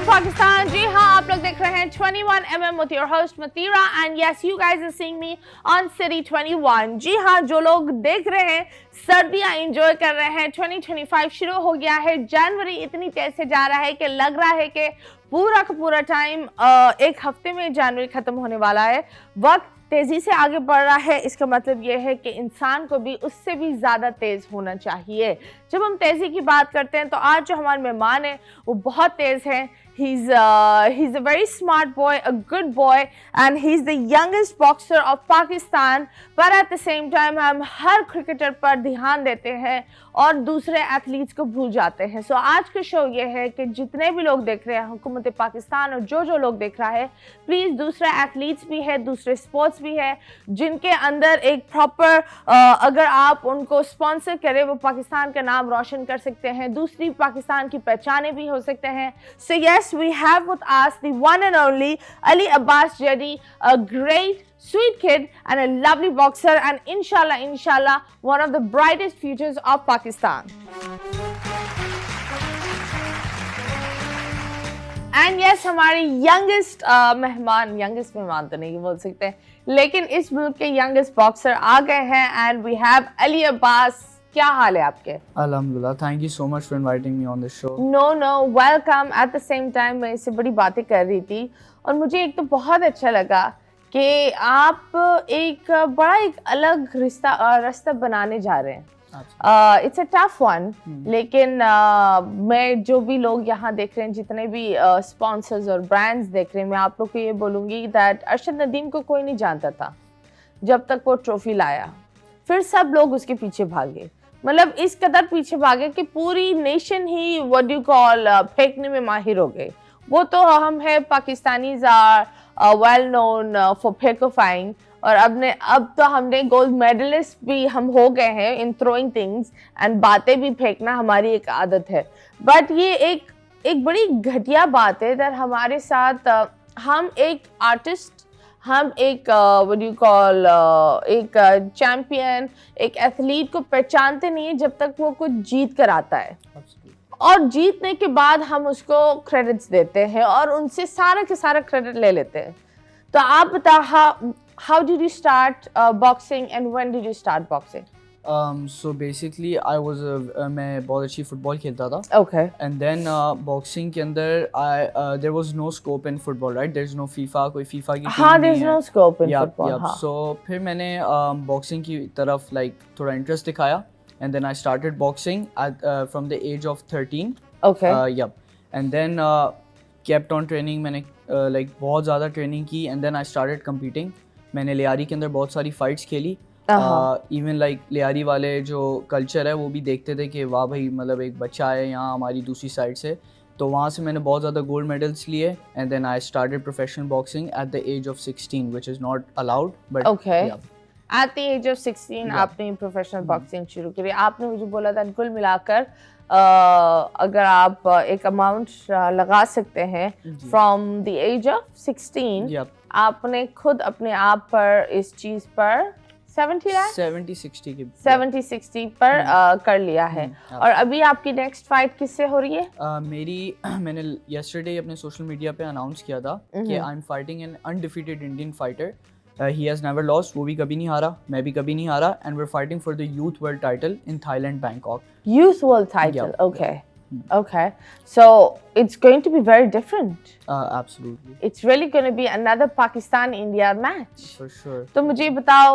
Pakistan. जी हाँ, आप लोग देख रहे हैं 21mm with your host Matira and yes, you guys are seeing me on City 21. जी हाँ, जो लोग देख रहे हैं सर्दियाँ एंजॉय कर रहे हैं, 2025 शुरू हो गया है, जनवरी इतनी तेज से जा रहा है कि लग रहा है कि पूरा का पूरा टाइम एक हफ्ते में जनवरी खत्म होने वाला है। वक्त तेजी से आगे बढ़ रहा है, इसका मतलब ये है कि इंसान को भी उससे भी ज़्यादा तेज़ होना चाहिए। जब हम तेज़ी की बात करते हैं तो आज जो हमारे मेहमान हैं वो बहुत तेज़ हैं। He's a very smart boy, a good boy, and he's the youngest boxer of Pakistan. पर at the same time हम हर क्रिकेटर पर ध्यान देते हैं और दूसरे एथलीट्स को भूल जाते हैं। सो आज का शो ये है कि जितने भी लोग देख रहे हैं हुकूमत पाकिस्तान और जो लोग देख रहा है, प्लीज़ दूसरे एथलीट्स भी है, दूसरे स्पोर्ट्स भी है जिनके अंदर एक प्रॉपर अगर आप उनको स्पॉन्सर करें वो पाकिस्तान का नाम रोशन कर सकते हैं, दूसरी पाकिस्तान की पहचानें भी हो सकते हैं। सो yes, we have with us the one and only Ali Abbas Jedi, a great sweet kid and a lovely boxer and inshallah one of the brightest futures of Pakistan. And yes, हमारे youngest मेहमान तो नहीं बोल सकते, लेकिन इस मुल्क के youngest boxer आ गए हैं and we have Ali Abbas. क्या हाल है आपके? अल्हम्दुलिल्लाह, thank you so much for inviting me on this show. No welcome. At the same time मैं इससे बड़ी बातें कर रही थी और मुझे एक तो बहुत अच्छा लगा कि आप एक अलग रास्ता बनाने जा रहे हैं। इट्स अ टफ वन, लेकिन मैं जो भी लोग यहाँ देख रहे हैं, जितने भी स्पॉन्सर्स और ब्रांड्स देख रहे हैं, मैं आप लोग को ये बोलूँगी दैट अरशद नदीम को कोई नहीं जानता था जब तक वो ट्रॉफी लाया। फिर सब लोग उसके पीछे भागे, मतलब इस कदर पीछे भागे कि पूरी नेशन ही व्हाट यू कॉल फेंकने में माहिर हो गए। वो तो हम है Pakistanis are well known for fakeofying, और अब तो हमने गोल्ड मेडलिस्ट भी हम हो गए हैं इन थ्रोइंग थिंग्स एंड बातें भी फेंकना हमारी एक आदत है। बट ये एक बड़ी घटिया बात है दैट हमारे साथ हम एक आर्टिस्ट, हम एक व्हाट यू कॉल एक चैम्पियन, एक एथलीट को पहचानते नहीं है जब तक वो कुछ जीत कर आता है। और जीतने के बाद हम उसको क्रेडिट्स देते हैं और उनसे सारा के सारा क्रेडिट ले लेते हैं। तो आप बताओ, how did you start boxing and when did you start boxing? So basically मैं बहुत अच्छी फुटबॉल खेलता था। Okay. And then boxing के अंदर there was no scope in football, right? There's no FIFA, कोई FIFA की हाँ, there's no scope in football. हाँ. So फिर मैंने boxing की तरफ like थोड़ा interest दिखाया and then I started boxing at from the age of 13. Okay. And then kept on training. मैंने like बहुत ज़्यादा training की and then I started competing. मैंने लियारी के अंदर बहुत सारी fights खेली। इवन लाइक लियारी वाले जो कल्चर है वो भी देखते थे कि वाह भाई, मतलब एक बच्चा है यहाँ हमारी दूसरी साइड से, तो वहाँ से मैंने बहुत ज़्यादा गोल्ड मेडल्स लिए and then I started professional boxing at the age of 16 which is not allowed, but okay. At the age of 16 आपने प्रोफेशनल बॉक्सिंग शुरू करी। आपने मुझे बोला था कुल मिलाकर अगर आप एक अमाउंट लगा सकते हैं फ्रॉम द एज ऑफ 16 आपने खुद अपने आप पर इस चीज़ पर 70-60 पर कर लिया है। और अभी आपकी नेक्स्ट फाइट किससे हो रही है? मैंने yesterday अपने सोशल मीडिया पे अनाउंस किया था कि I am fighting an undefeated Indian fighter, he has never lost, वो भी कभी नहीं हारा, मैं भी कभी नहीं हारा, and we are fighting for the youth world title in Thailand, Bangkok. Youth world title, okay, so it's going to be very different. Absolutely, it's really going to be another Pakistan India match for sure. तो मुझे बताओ,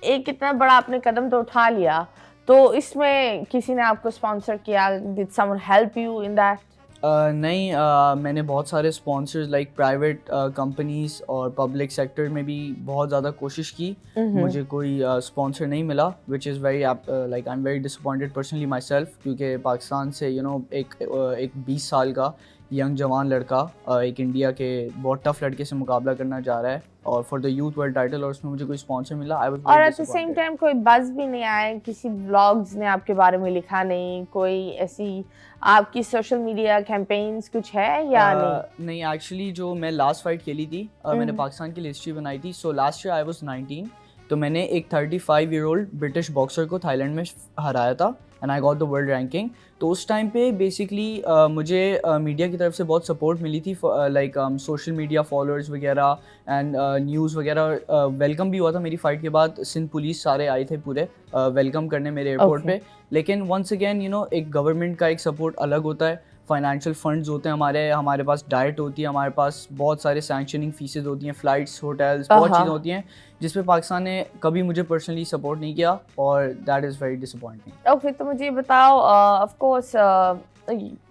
एक कितना बड़ा आपने कदम तो उठा लिया, तो इसमें किसी ने आपको स्पॉन्सर किया? Did someone help you in that? नहीं, मैंने बहुत सारे स्पॉन्सर्स लाइक प्राइवेट कंपनीज और पब्लिक सेक्टर में भी बहुत ज़्यादा कोशिश की, मुझे कोई स्पॉन्सर नहीं मिला, which is very like I am very disappointed personally my self, क्योंकि पाकिस्तान से एक 20 साल का यंग जवान लड़का एक इंडिया के बहुत टफ लड़के से मुकाबला करना चाह रहा है और for the youth world title, और उसमें मुझे कोई स्पॉन्सर मिला। और एट द सेम टाइम कोई बज़ भी नहीं आया, किसी ब्लॉग्स ने आपके बारे में लिखा नहीं, कोई ऐसी आपकी सोशल मीडिया कैंपेन्स कुछ है या नहीं? एक्चुअली जो मैं लास्ट फाइट खेली थी, मैंने पाकिस्तान के लिए हिस्ट्री बनाई थी। So last year I was 19, तो मैंने एक 35 ईयर ओल्ड ब्रिटिश बॉक्सर को थाईलैंड में हराया था and I got the world ranking. तो उस टाइम पे बेसिकली मुझे मीडिया की तरफ से बहुत सपोर्ट मिली थी, लाइक सोशल मीडिया फॉलोअर्स वगैरह एंड न्यूज़ वगैरह। वेलकम भी हुआ था मेरी फ़ाइट के बाद, सिंध पुलिस सारे आए थे पूरे वेलकम करने मेरे एयरपोर्ट पे। लेकिन वंस अगेन एक गवर्नमेंट का एक सपोर्ट अलग होता है, फाइनेंशियल फंड्स होते हैं हमारे पास डाइट होती है, हमारे पास बहुत सारे सैंक्शनिंग फीसेज होती हैं, फ़्लाइट्स, होटल्स, बहुत चीज़ें होती हैं जिस पे पाकिस्तान ने कभी मुझे पर्सनली सपोर्ट नहीं किया, और that is very disappointing. Okay, तो मुझे बताओ, of course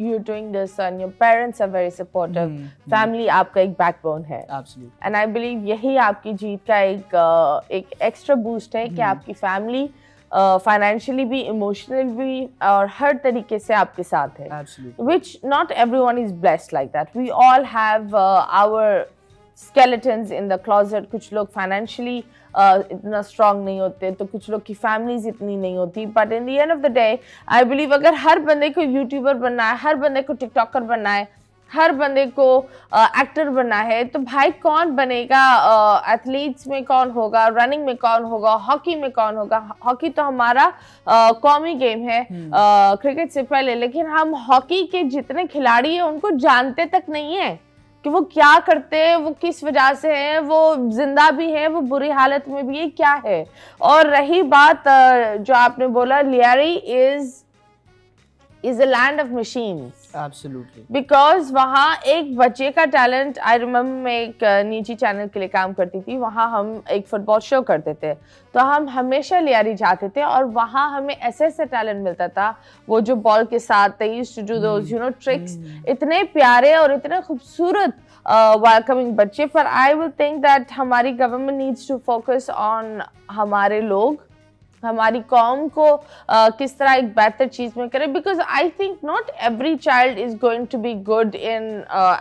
you're doing this and your parents are very supportive, family आपका एक backbone है, Absolutely. and I believe यही आपकी जीत का एक extra boost है कि आपकी family फाइनेंशियली भी, इमोशनल भी, और हर तरीके से आपके साथ है, which not everyone is blessed like that. We all have our skeletons in the closet. कुछ लोग फाइनेंशियली इतना स्ट्रांग नहीं होते, तो कुछ लोग की फैमिलीज इतनी नहीं होती, but in the end of the day I believe अगर हर बंदे को यूट्यूबर बनना है, हर बंदे को टिकटॉकर बनना है, हर बंदे को एक्टर बनना है, तो भाई कौन बनेगा? एथलीट्स में कौन होगा, रनिंग में कौन होगा, हॉकी में कौन होगा? हॉकी तो हमारा कौमी गेम है क्रिकेट से पहले, लेकिन हम हॉकी के जितने खिलाड़ी हैं उनको जानते तक नहीं है कि वो क्या करते हैं, वो किस वजह से हैं, वो जिंदा भी है, वो बुरी हालत में भी है, क्या है। और रही बात जो आपने बोला, Lyari is a land of machines. Absolutely. Because वहाँ एक बच्चे का टैलेंट, आई रिमेम्बर मैं एक निजी चैनल के लिए काम करती थी, वहाँ हम एक फुटबॉल शो करते थे, तो हम हमेशा लियारी जाते थे और वहाँ हमें ऐसे ऐसे टैलेंट मिलता था, वो जो बॉल के साथ they used to do those tricks, इतने प्यारे और इतने खूबसूरत वेलकमिंग बच्चे। पर आई विल थिंक दैट हमारी government needs to focus on हमारे लोग, हमारी कौम को किस तरह एक बेहतर चीज में करें, because I think not every child is going to be good in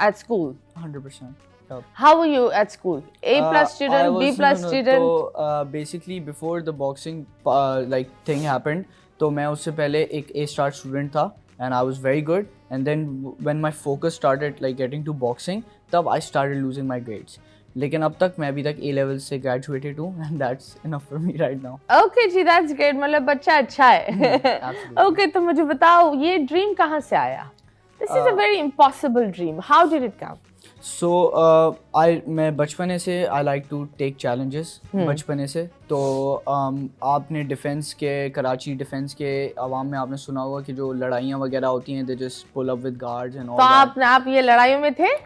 at school. 100%. How were you at school? A+ student, B+ student? तो basically before the boxing like thing happened, तो मैं उससे पहले एक A* student था and I was very good, and then when my focus started like getting to boxing, तब I started losing my grades. लेकिन अब तक मैं अभी तक A level से ग्रेजुएटेड हूँ, and that's enough for me right now. Okay जी, that's great, मतलब बच्चा अच्छा है। Okay, तो मुझे बताओ ये ड्रीम कहाँ से आया? This is a very impossible dream. How did it come? So मैं बचपने से I like to take challenges, बचपने से। तो आपने डिफेंस के, कराची डिफेंस के आवाम में आपने सुना होगा कि जो लड़ाइयाँ वगैरह होती हैं, they just pull up with guards and all that. तो आप ये लड़ाइयों में थे?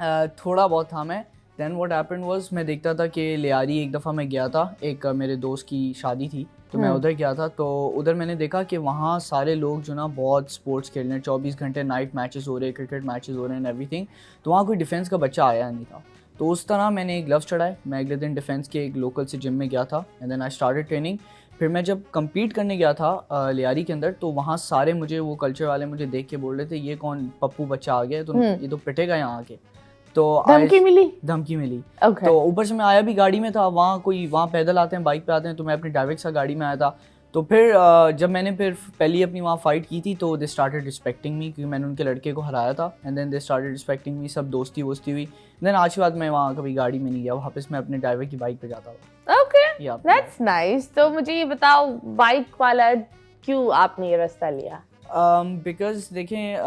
थोड़ा बहुत था मैं। Then what happened was, मैं देखता था कि लियारी, एक दफ़ा मैं गया था, एक मेरे दोस्त की शादी थी, तो मैं उधर गया था, तो उधर मैंने देखा कि वहाँ सारे लोग जो ना बहुत स्पोर्ट्स खेल रहे हैं, 24 घंटे नाइट मैचेस हो रहे हैं, क्रिकेट मैचेस हो रहे हैं एवरीथिंग, तो वहाँ कोई डिफेंस का बच्चा आया नहीं था। तो उस तरह मैंने ग्लव्स चढ़ाए, मैं अगले दिन डिफेंस के एक लोकल से जिम में गया था, and then I started training. फिर मैं जब कम्पीट करने गया था लियारी के अंदर, तो वहाँ सारे मुझे, वो कल्चर वाले मुझे देख के बोल रहे थे, ये कौन पप्पू बच्चा आ गया, तो ये तो पिटेगा यहाँ आके। तो धमकी मिली। Okay. तो ऊपर से मैं आया भी गाड़ी में था, वहाँ पैदल आते हैं, बाइक पे आते हैं, तो मैं अपने ड्राइवर के साथ गाड़ी में आया था। तो फिर जब मैंने पहली अपनी वहाँ फाइट की थी, तो दे स्टार्टेड रिस्पेक्टिंग मी, क्योंकि मैंने उनके लड़के को हराया था, and then they started respecting me, सब दोस्ती हुई। देन आज के बाद मैं वहाँ कभी गाड़ी में नहीं गया, वापस मैं अपने ड्राइवर की बाइक पे जाता था। Okay, that's nice. तो मुझे ये बताओ, बाइक वाला क्यों आपने ये रास्ता लिया? बिकॉज देखें,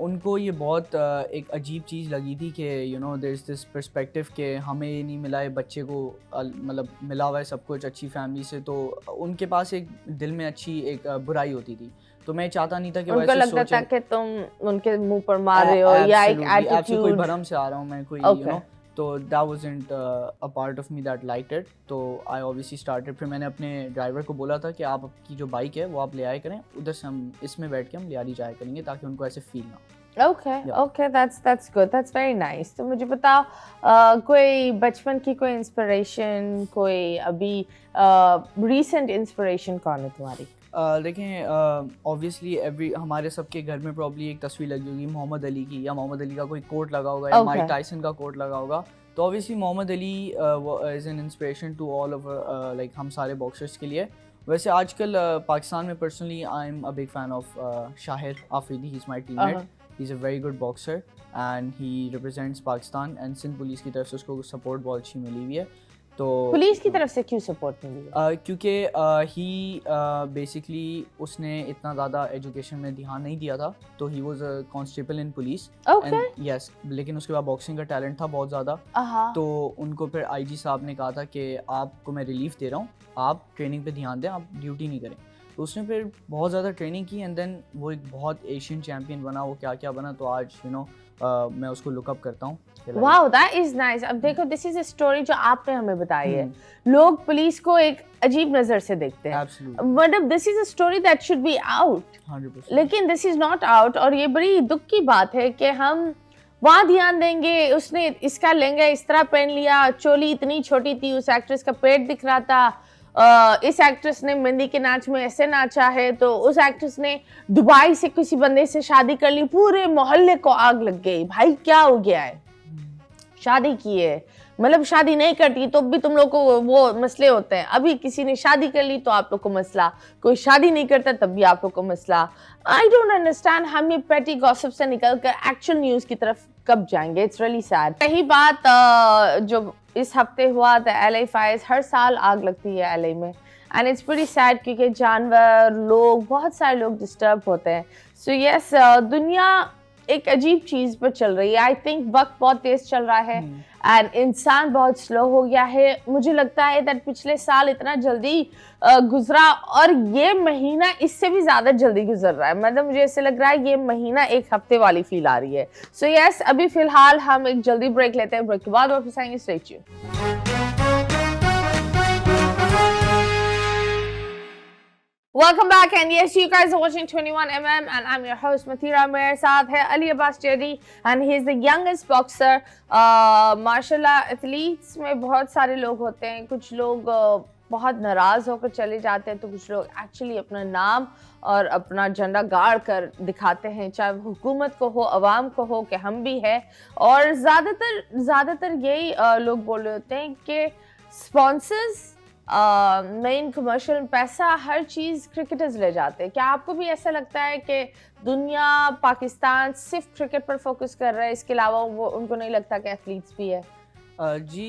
उनको ये बहुत एक अजीब चीज़ लगी थी कि देयर इज़ दिस पर्सपेक्टिव कि हमें ये नहीं मिला है, बच्चे को मतलब मिला हुआ है सब कुछ अच्छी फैमिली से, तो उनके पास एक दिल में अच्छी एक बुराई होती थी। तो मैं चाहता नहीं था कि उनको लगता था कि तुम उनके मुंह पर मार रहे हो, या एक एटीट्यूड, कोई भरम से आ रहा हूँ मैं, कोई तो that wasn't a part of me that liked it. तो I obviously started, फिर मैंने अपने ड्राइवर को बोला था कि आप आपकी जो बाइक है वो आप ले आया करें, उधर से हम इसमें बैठ के हम लियारी जाया करेंगे, ताकि उनको ऐसे फील ना। Okay, that's good, that's very nice. तो मुझे बताओ, कोई बचपन की कोई इंस्पिरेशन, कोई अभी recent इंस्पिरेशन कौन है तुम्हारी? देखें, ऑब्वियसली हमारे सबके घर में प्रॉब्ली एक तस्वीर लगी होगी मोहम्मद अली की, या मोहम्मद अली का कोई कोट लगा होगा, या माइक टायसन का कोट लगा होगा। तो obviously Muhammad Ali is an inspiration to all of like हम सारे बॉक्सर्स के लिए। वैसे आजकल पाकिस्तान में personally I am a big fan of Shahir Afridi, he is my teammate, he is a very good boxer and he represents Pakistan, and Sindh police की तरफ से उसको सपोर्ट बहुत अच्छी मिली हुई है। तो पुलिस की तरफ से क्यों सपोर्ट मिली है? क्योंकि ही बेसिकली उसने इतना ज़्यादा एजुकेशन में ध्यान नहीं दिया था, तो he was a constable in police Okay. And yes, लेकिन उसके बाद बॉक्सिंग का टैलेंट था बहुत ज़्यादा, तो उनको फिर आईजी साहब ने कहा था कि आपको मैं रिलीफ दे रहा हूँ, आप ट्रेनिंग पे ध्यान दें, आप ड्यूटी नहीं करें। तो उसने फिर बहुत ज़्यादा ट्रेनिंग की एंड देन वो एक बहुत एशियन चैम्पियन बना, वो क्या क्या बना, तो आज मैं उसको लुकअप करता हूँ। Wow, that is nice. अब देखो, दिस इज अ स्टोरी जो आपने हमें बताई है। लोग पुलिस को एक अजीब नजर से देखते हैं, Absolutely. मतलब this is a story that should be out, 100%. लेकिन दिस इज नॉट आउट। और ये बड़ी दुख की बात है कि हम वहाँ ध्यान देंगे, उसने इसका लहंगा इस तरह पहन लिया, चोली इतनी छोटी थी, उस एक्ट्रेस का पेट दिख रहा था, इस एक्ट्रेस ने मेहंदी के नाच में ऐसे नाचा है, तो उस एक्ट्रेस ने दुबई से किसी बंदे से शादी कर ली, पूरे मोहल्ले को आग लग गई। भाई क्या हो गया है? शादी की है, मतलब शादी नहीं करती तो भी तुम लोग को वो मसले होते हैं। अभी किसी ने शादी कर ली तो आप लोग को मसला, कोई शादी नहीं करता तब भी आप लोग को मसला। आई डोंट अंडरस्टैंड, हम ये पेटी गॉसिप से निकल कर एक्चुअल न्यूज की तरफ कब जाएंगे? It's really sad. यही बात जो इस हफ्ते हुआ था, LA फायर्स, हर साल आग लगती है LA में, एंड इट्स वेरी सैड क्योंकि जानवर, लोग, बहुत सारे लोग डिस्टर्ब होते हैं। सो यस, दुनिया एक अजीब चीज पर चल रही है। आई थिंक वक्त बहुत तेज चल रहा है एंड इंसान बहुत स्लो हो गया है। मुझे लगता है दैट पिछले साल इतना जल्दी गुजरा और ये महीना इससे भी ज्यादा जल्दी गुजर रहा है। मतलब मुझे ऐसे लग रहा है ये महीना एक हफ्ते वाली फील आ रही है। सो यस, अभी फिलहाल हम एक जल्दी ब्रेक लेते हैं, ब्रेक के बाद वापस आएंगे। Stay tuned. Welcome back, and yes, you guys are watching 21mm and I'm your host Mathira। मेरे साथ है Ali Abbas cherry and he is the youngest boxer। माशाल्लाह एथलीट्स में बहुत सारे लोग होते हैं, कुछ लोग बहुत नाराज़ होकर चले जाते हैं, तो कुछ लोग एक्चुअली अपना नाम और अपना झंडा गाड़ कर दिखाते हैं, चाहे वो हुकूमत को हो, अवाम को हो, कि हम भी है। और ज़्यादातर यही लोग बोल रहे होते हैं कि स्पॉन्सर्स, मेन कमर्शियल पैसा, हर चीज़ क्रिकेटर्स ले जाते हैं। क्या आपको भी ऐसा लगता है कि दुनिया, पाकिस्तान सिर्फ क्रिकेट पर फोकस कर रहा है, इसके अलावा वो उनको नहीं लगता कि एथलीट्स भी है? जी,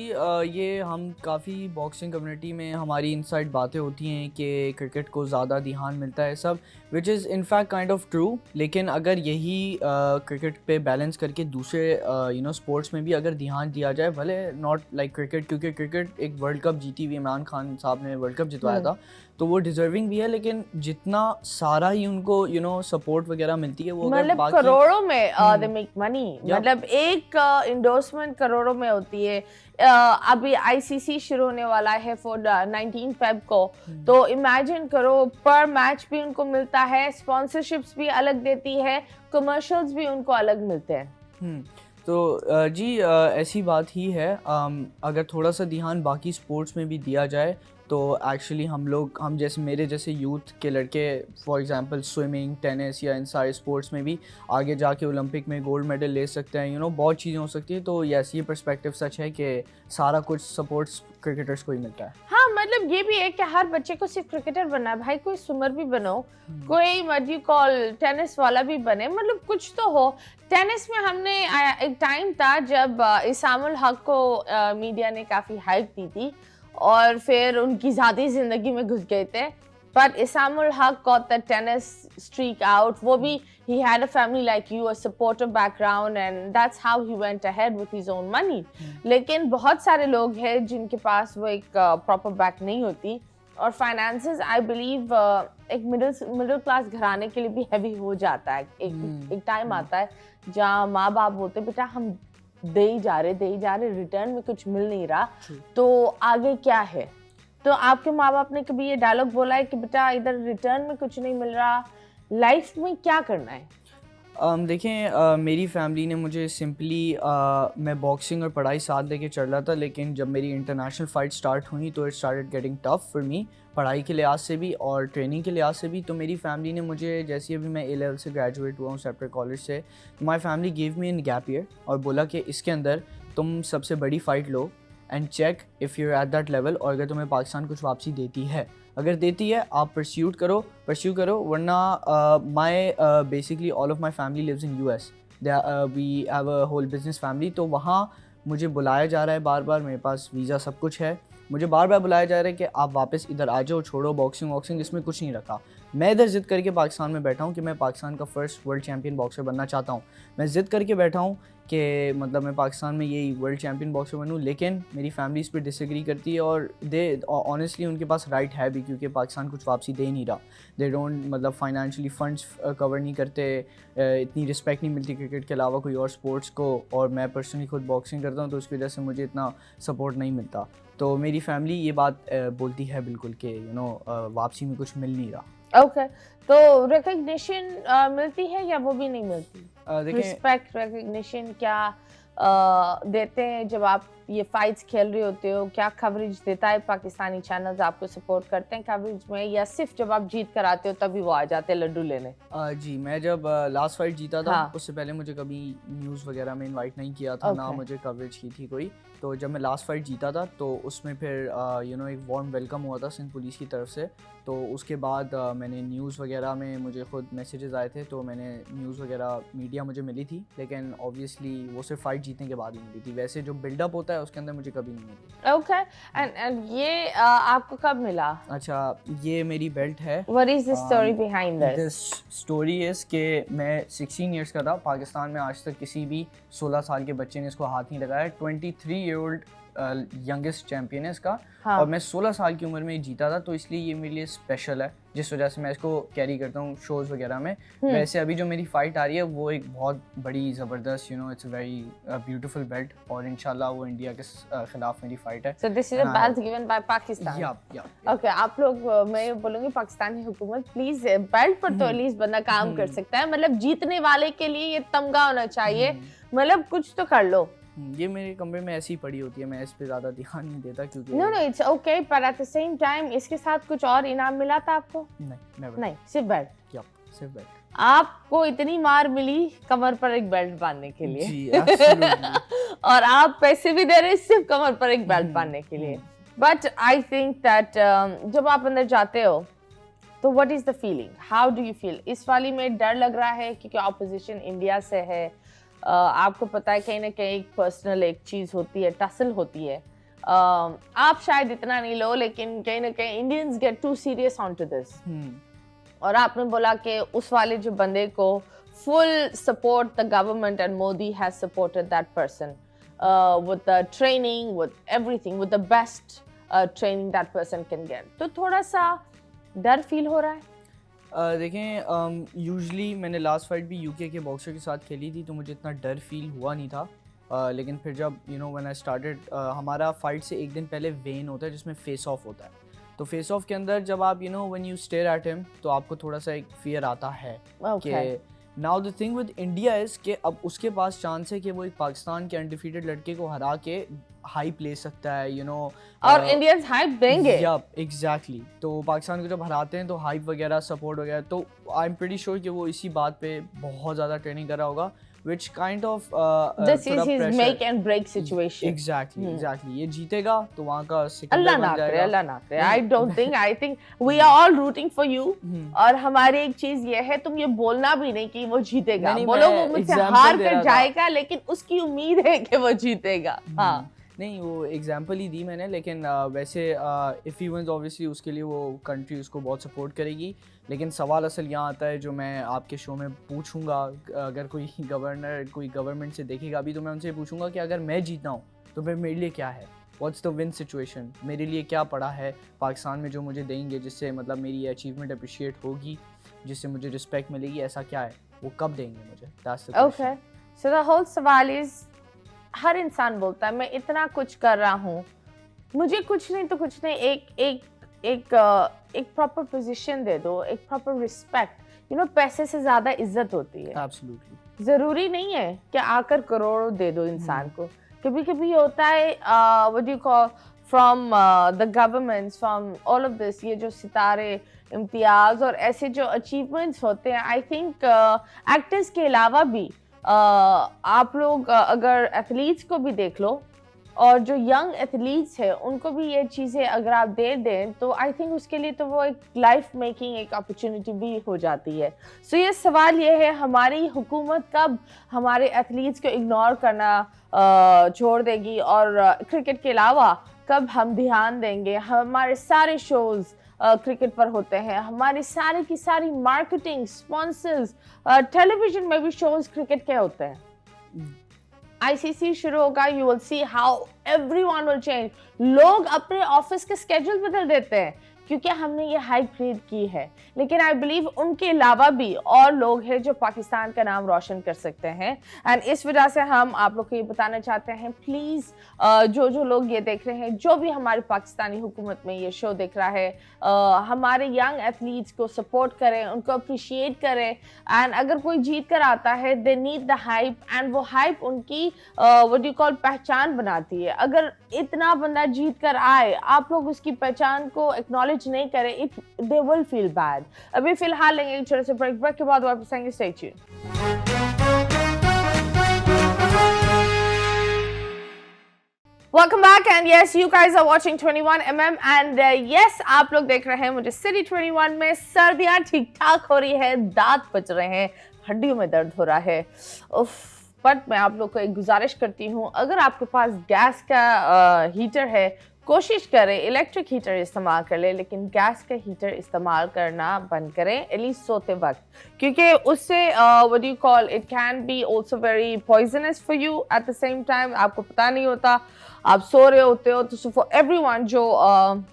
ये हम काफ़ी बॉक्सिंग कम्युनिटी में हमारी इनसाइड बातें होती हैं कि क्रिकेट को ज़्यादा ध्यान मिलता है सब, which is in fact kind of true. लेकिन अगर यही क्रिकेट पे बैलेंस करके दूसरे स्पोर्ट्स में भी अगर ध्यान दिया जाए, भले नॉट लाइक क्रिकेट, क्योंकि क्रिकेट एक वर्ल्ड कप जीती हुई, इमरान खान साहब ने वर्ल्ड कप जितवाया था, तो वो डिजर्विंग भी है, लेकिन जितना सारा ही उनको सपोर्ट वगैरह मिलती है, वो मतलब करोड़ों में दे मेक मनी, मतलब एक इंडोर्समेंट करोड़ों में होती है। अभी ICC शुरू होने वाला है फॉर 19 फेब को, तो इमेजिन करो पर मैच भी उनको मिलता है, स्पॉन्सरशिप्स भी अलग देती है, कमर्शियल्स भी उनको अलग मिलते हैं। तो जी, ऐसी बात ही है। अगर थोड़ा सा ध्यान बाकी स्पोर्ट्स में भी दिया जाए तो एक्चुअली हम जैसे मेरे जैसे यूथ के लड़के, फॉर एग्जांपल स्विमिंग, टेनिस या इन सारे स्पोर्ट्स में भी आगे जाके ओलंपिक में गोल्ड मेडल ले सकते हैं। बहुत चीज़ें हो सकती है। तो यस, ये पर्सपेक्टिव सच है कि सारा कुछ सपोर्ट्स क्रिकेटर्स को ही मिलता है। हाँ, मतलब ये भी है कि हर बच्चे को सिर्फ क्रिकेटर बनना है। भाई कोई स्विमर भी बनो, कोई व्हाट यू कॉल टेनिस वाला भी बने, मतलब कुछ तो हो। टेनिस में हमने एक टाइम था जब इसामुल हक को मीडिया ने काफ़ी हाइप दी थी और फिर उनकी ज़ाती ज़िंदगी में घुस गए थे, but Isamul Haq got the tennis streak out। वो भी he had a family like you, a supportive background, and that's how he went ahead with his own money। लेकिन बहुत सारे लोग हैं जिनके पास वो एक प्रॉपर बैक नहीं होती, और फाइनेंसेस आई बिलीव एक मिडिल क्लास घराने के लिए भी हैवी हो जाता है। एक टाइम आता है जहाँ माँ बाप बोलते बेटा हम दे ही जा रहे, रिटर्न में कुछ मिल नहीं रहा, तो आगे क्या है? तो आपके माँ बाप ने कभी ये डायलॉग बोला है कि बेटा इधर रिटर्न में कुछ नहीं मिल रहा, लाइफ में क्या करना है? देखें, मेरी फैमिली ने मुझे सिंपली मैं बॉक्सिंग और पढ़ाई साथ लेके चल रहा था, लेकिन जब मेरी इंटरनेशनल फाइट स्टार्ट हुई तो it started getting tough for me, पढ़ाई के लिहाज से भी और ट्रेनिंग के लिहाज से भी। तो मेरी फैमिली ने मुझे, जैसे अभी मैं A लेवल से ग्रेजुएट हुआ हूँ सेप्टर कॉलेज से, my family give me in gap year और बोला कि इसके अंदर तुम सबसे बड़ी फ़ाइट लो and check if you at that level, और अगर तुम्हें पाकिस्तान कुछ वापसी देती है, अगर देती है आप परस्यू करो, वरना my basically all of my family lives in US। We have a whole business family, तो वहाँ मुझे बुलाया जा रहा है बार बार, मेरे पास वीज़ा सब कुछ है, मुझे बार बार बुलाया जा रहा है कि आप वापस इधर आ जाओ, छोड़ो बॉक्सिंग वॉक्सिंग, इसमें कुछ नहीं रखा। मैं इधर ज़िद करके पाकिस्तान में बैठा हूँ कि मैं पाकिस्तान का फर्स्ट वर्ल्ड चैम्पियन बॉक्सर बनना चाहता हूँ। मैं ज़िद करके बैठा हूँ कि मतलब मैं पाकिस्तान में यही वर्ल्ड चैम्पियन बॉक्सर बनूँ, लेकिन मेरी फैमिली इस पर डिसएग्री करती है और ऑनेस्टली उनके पास राइट है भी, क्योंकि पाकिस्तान कुछ वापसी दे नहीं रहा। दे डोंट मतलब फाइनेंशियली फंड्स कवर नहीं करते, इतनी रिस्पेक्ट नहीं मिलती क्रिकेट के अलावा कोई और स्पोर्ट्स को, और मैं पर्सनली खुद बॉक्सिंग करता हूँ तो उसकी वजह से मुझे इतना सपोर्ट नहीं मिलता। तो मेरी फैमिली ये बात बोलती है बिल्कुल कि वापसी में कुछ मिल नहीं रहा। ओके, तो रिकग्निशन मिलती है या वो भी नहीं मिलती? देखें, रिस्पेक्ट, रिकग्निशन क्या देते हैं जब आप ये फाइट्स खेल रहे होते हो? क्या कवरेज देता है पाकिस्तानी चैनल्स? आपको सपोर्ट करते हैं कवरेज में, या सिर्फ जब आप जीत कर आते हो तभी वो आ जाते हैं लड्डू लेने? जी, मैं जब लास्ट फाइट जीता था, हाँ। उससे पहले मुझे कभी न्यूज़ वगैरह में इनवाइट नहीं किया था, ना Okay. मुझे कवरेज की थी कोई। तो जब मैं लास्ट फाइट जीता था तो उसमें फिर एक वार्म वेलकम हुआ था सिंध पुलिस की तरफ से। तो उसके बाद मैंने न्यूज़ वगैरह में मुझे खुद मैसेजेस आए थे, तो मैंने न्यूज़ वगैरह मीडिया मुझे मिली थी, लेकिन ऑब्वियसली वो सिर्फ फाइट जीतने के बाद ही मिली थी। वैसे जो बिल्डअप होता है उसके अंदर मुझे कभी नहीं मिली। ओके, एंड ये आपको कब मिला? अच्छा, ये मेरी बेल्ट है। What is the story behind this? This story is कि मैं 16 इयर्स का था। पाकिस्तान में आज तक किसी भी 16 साल के बच्चे ने इसको हाथ नहीं लगाया। 23 ईयर ओल्ड यंगेस्ट चैम्पियन है इसका। हाँ। और मैं 16 साल की उम्र में जीता था, तो इसलिए ये मेरे लिए स्पेशल है, जिस वजह से मैं इसको कैरी करता हूँ शोज़ वगैरह में। वैसे अभी जो मेरी फ़ाइट आ रही है वो एक बहुत बड़ी ज़बरदस्त इट्स वेरी ब्यूटीफुल बेल्ट, और इंशाल्लाह वो इंडिया के ख़िलाफ़ मेरी फ़ाइट है। So this is a belt given by Pakistan? या ओके, आप लोग मैं ये बोलूँगी पाकिस्तानी हुकूमत प्लीज बेल्ट पर तो एटलीस्ट बंदा काम कर सकता है। मतलब जीतने वाले के लिए ये तमगा होना चाहिए, मतलब कुछ तो कर लो। ये मेरे कमरे में ऐसी ही पड़ी होती है, मैं इस पे ज़्यादा ध्यान नहीं देता क्योंकि नो इट्स ओके, पर एट द सेम टाइम इसके साथ कुछ और इनाम मिला था आपको? नहीं, सिर्फ बेल्ट। सिर्फ बेल्ट। आपको इतनी मार मिली कमर पर एक बेल्ट बांधने के लिए। जी, absolutely. और आप पैसे भी दे रहे हैं सिर्फ कमर पर एक बेल्ट बांधने के लिए। बट आई थिंक दैट जब आप अंदर जाते हो तो what is the feeling? How do you feel? इस वाली में डर लग रहा है क्योंकि ऑपोजिशन इंडिया से है। आपको पता है कहीं ना कहीं एक पर्सनल एक चीज़ होती है, टसल होती है। आप शायद इतना नहीं लो, लेकिन कहीं ना कहीं Indians get to serious on to this. और आपने बोला कि उस वाले जो बंदे को full support the government and Modi has supported that person with the training, with everything, with the best training that person can get. तो थोड़ा सा डर फील हो रहा है? देखें, यूजुअली मैंने लास्ट फाइट भी यूके के बॉक्सर के साथ खेली थी, तो मुझे इतना डर फील हुआ नहीं था। लेकिन फिर जब व्हेन आई स्टार्टेड, हमारा फाइट से एक दिन पहले वेन होता है जिसमें फेस ऑफ होता है। तो फेस ऑफ के अंदर जब आप when you stare at him, तो आपको थोड़ा सा एक फियर आता है कि now the thing with India is कि अब उसके पास चांस है कि वो एक पाकिस्तान के अनडिफीटेड लड़के को हरा के हाइप ले सकता है, और इंडियंस हाइप देंगे। एग्जैक्टली। तो पाकिस्तान को जब हराते हैं तो हाइप वगैरह, सपोर्ट वगैरह, तो आई एम प्रीटी श्योर कि वो इसी बात पे बहुत ज़्यादा ट्रेनिंग कर रहा होगा, which kind of this is his make and break situation. Exactly. ये जीतेगा तो वहाँ का सिकंदर अल्लाह बन ना करे, जाएगा। अल्लाह ना करे। I don't think, I think we are all rooting for you. और हमारी एक चीज ये है, तुम ये बोलना भी नहीं कि वो जीतेगा। नहीं, बोलो मैं वो मुझसे example हार दे कर रहा था। जाएगा, लेकिन उसकी उम्मीद है कि वो जीतेगा। हाँ, नहीं, वो एग्जाम्पल ही दी मैंने, लेकिन वैसे इफ़ ही विंस ऑब्वियसली उसके लिए वो कंट्री उसको बहुत सपोर्ट करेगी। लेकिन सवाल असल यहाँ आता है जो मैं आपके शो में पूछूंगा, अगर कोई गवर्नमेंट से देखेगा अभी, तो मैं उनसे पूछूंगा कि अगर मैं जीता हूँ तो फिर मेरे लिए क्या है, व्हाट्स द विन सिचुएशन, मेरे लिए क्या पड़ा है पाकिस्तान में जो मुझे देंगे, जिससे मतलब मेरी ये अचीवमेंट अप्रिशिएट होगी, जिससे मुझे रिस्पेक्ट मिलेगी, ऐसा क्या है, वो कब देंगे मुझे? That's the question. Okay, so the whole सवाल इज, हर इंसान बोलता है मैं इतना कुछ कर रहा हूँ, मुझे कुछ नहीं तो कुछ नहीं, एक प्रॉपर पोजीशन दे दो, एक प्रॉपर रिस्पेक्ट। पैसे से ज्यादा इज्जत होती है। एब्सोल्युटली। जरूरी नहीं है कि आकर करोड़ों दे दो इंसान को। कभी कभी होता है what you call from the governments, from all of this, ये जो सितारे, इम्तियाज और ऐसे जो अचीवमेंट्स होते हैं, आई थिंक एक्टर्स के अलावा भी आप लोग अगर एथलीट्स को भी देख लो, और जो यंग एथलीट्स है उनको भी ये चीज़ें अगर आप दे दें, तो आई थिंक उसके लिए तो वो एक लाइफ मेकिंग एक अपॉर्चुनिटी भी हो जाती है। सो ये सवाल ये है, हमारी हुकूमत कब हमारे एथलीट्स को इग्नोर करना छोड़ देगी, और क्रिकेट के अलावा कब हम ध्यान देंगे? हमारे सारे शोज क्रिकेट पर होते हैं, हमारी सारी की सारी मार्केटिंग, स्पॉन्सर्स, टेलीविजन में भी शोज क्रिकेट के होते हैं। आईसीसी शुरू होगा, you will see how everyone will change. लोग अपने ऑफिस के स्केड्यूल बदल देते हैं क्योंकि हमने ये हाइप क्रिएट की है, लेकिन आई बिलीव उनके अलावा भी और लोग हैं जो पाकिस्तान का नाम रोशन कर सकते हैं। एंड इस वजह से हम आप लोग को ये बताना चाहते हैं, प्लीज़ जो जो लोग ये देख रहे हैं, जो भी हमारी पाकिस्तानी हुकूमत में ये शो देख रहा है, हमारे यंग एथलीट्स को सपोर्ट करें, उनको अप्रिशिएट करें। एंड अगर कोई जीत कर आता है, they need the hype, and वो हाइप उनकी व्हाट यू कॉल पहचान बनाती है। अगर इतना बंदा जीत कर आए, आप लोग उसकी पहचान को एक्नॉलेज नहीं करें, it they will feel bad. अभी फिलहाल लेंगे एक छोटे से ब्रेक के बाद वापस आएंगे। Stay tuned. Welcome back, and yes, you guys are watching 21mm, and yes, आप लोग देख रहे हैं मुझे सिटी 21 में। सर्दियाँ ठीक ठाक हो रही है, दांत बज रहे हैं, हड्डियों में दर्द हो रहा है, उफ। बट मैं आप लोग को एक गुजारिश करती हूँ, अगर आपके पास गैस का हीटर है, कोशिश करें इलेक्ट्रिक हीटर इस्तेमाल कर ले, लेकिन गैस का हीटर इस्तेमाल करना बंद करें एटलीस्ट सोते वक्त, क्योंकि उससे what you call it can be also very poisonous for you. Eight the same time आपको पता नहीं होता, आप सो रहे होते हो। तो फॉर एवरीवन जो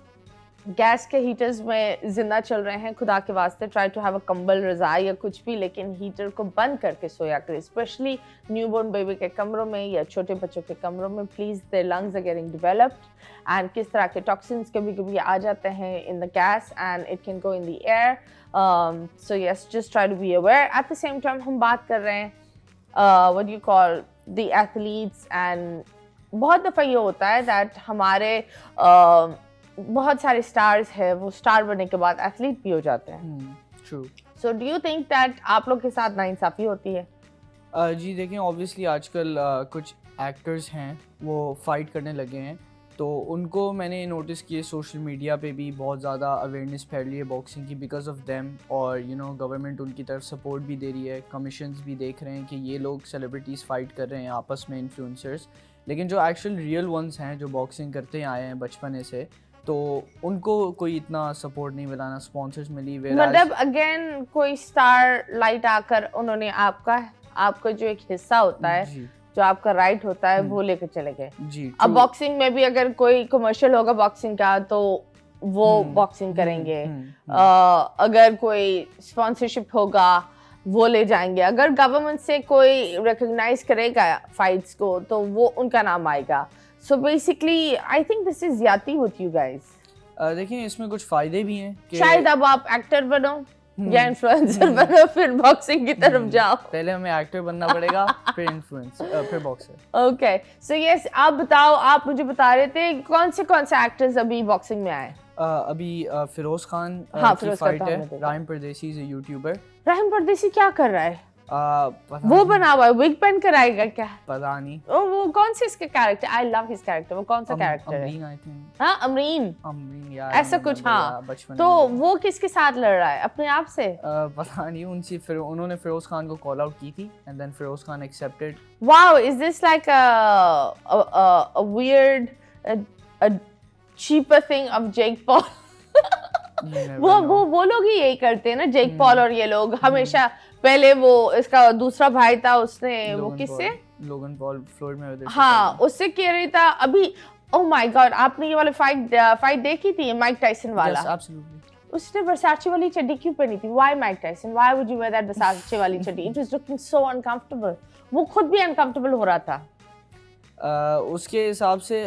गैस के हीटर्स में जिंदा चल रहे हैं, खुदा के वास्ते ट्राई टू हैव अ कंबल, रज़ाई या कुछ भी, लेकिन हीटर को बंद करके सोया करें, स्पेशली न्यूबॉर्न बेबी के कमरों में या छोटे बच्चों के कमरों में। Please, their lungs are getting developed, and किस तरह के टॉक्सिन्स कभी कभी आ जाते हैं in the gas, and it can go in the air. So yes, just try to be aware. At the same time हम बात कर रहे हैं what you call the athletes, and बहुत दफ़ा ये होता है दैट हमारे बहुत सारे स्टार्स हैं, वो स्टार बनने के बाद एथलीट भी हो जाते हैं। True. So do you think that आप लोग के साथ नाइंसाफ़ी होती है? जी देखिए, ऑब्वियसली आजकल कुछ एक्टर्स हैं वो फाइट करने लगे हैं, तो उनको मैंने नोटिस किए सोशल मीडिया पे भी बहुत ज़्यादा अवेयरनेस फैल रही है बॉक्सिंग की बिकॉज ऑफ देम, और यू नो गवर्नमेंट उनकी तरफ सपोर्ट भी दे रही है, कमीशंस भी देख रहे हैं कि ये लोग सेलिब्रिटीज़ फाइट कर रहे हैं आपस में, इन्फ्लुएंसर्स। लेकिन जो एक्चुअल रियल वंस हैं जो बॉक्सिंग करते आए हैं बचपन से, तो उनको कोई इतना सपोर्ट नहीं मिला, ना स्पॉन्सर्स मिली। मतलब अगेन कोई स्टार लाइट आकर उन्होंने आपका जो एक हिस्सा होता है, जो आपका राइट होता है, वो लेकर चले गए जी। अब बॉक्सिंग में भी अगर कोई कमर्शियल होगा बॉक्सिंग का, तो वो बॉक्सिंग करेंगे। अगर कोई स्पॉन्सरशिप होगा, वो ले जाएंगे। अगर गवर्नमेंट से कोई रिकॉग्नाइज करेगा फाइट्स को, तो वो उनका नाम आएगा। So basically, I think this is ज्यादती होती you guys। देखिए, इसमें कुछ फायदे भी हैं कि शायद अब आप एक्टर बनो या इन्फ्लुएंसर बनो, फिर बॉक्सिंग की तरफ जाओ। पहले हमें एक्टर बनना पड़ेगा, फिर इन्फ्लुएंसर, फिर बॉक्सर। ओके, सो यस, आप बताओ, आप मुझे बता रहे थे कौन से एक्टर्स अभी बॉक्सिंग में आए? अभी फिरोज खान की फाइट है, राहिम परदेसी इज अ यूट्यूबर। राहिम परदेसी क्या कर रहा है? वो बना हुआ है, विग पहन कर आएगा क्या? पता नहीं। वो कौन सी इसके character? I love his character. वो कौन सा कैरेक्टर है? Amreen, I think. हाँ, अमरीन यार, ऐसा कुछ। हाँ, तो वो किसके साथ लड़ रहा है? अपने आप से? पता नहीं। फिर उन्होंने फिरोज खान को कॉल आउट की थी, and then Firoz Khan accepted. Wow, is this like a weird cheaper thing of Jake Paul? वो लोग ही यही करते हैं ना, जेक पॉल और ये लोग हमेशा। पहले वो इसका दूसरा भाई था, उसने वो किससे? लोगन पॉल, फ्लोरिड में। हाँ, उससे कह रही था अभी। ओह माय गॉड, आपने ये वाली फाइट देखी थी, माइक टाइसन वाला? एब्सोल्युटली। उसने वर्साचे वाली चड्डी क्यों पहनी थी? Why Mike Tyson, why would you wear that Versace वाली चड्डी? It was looking so uncomfortable. वो खुद भी अनकंफर्टेबल हो रहा था। उसके हिसाब से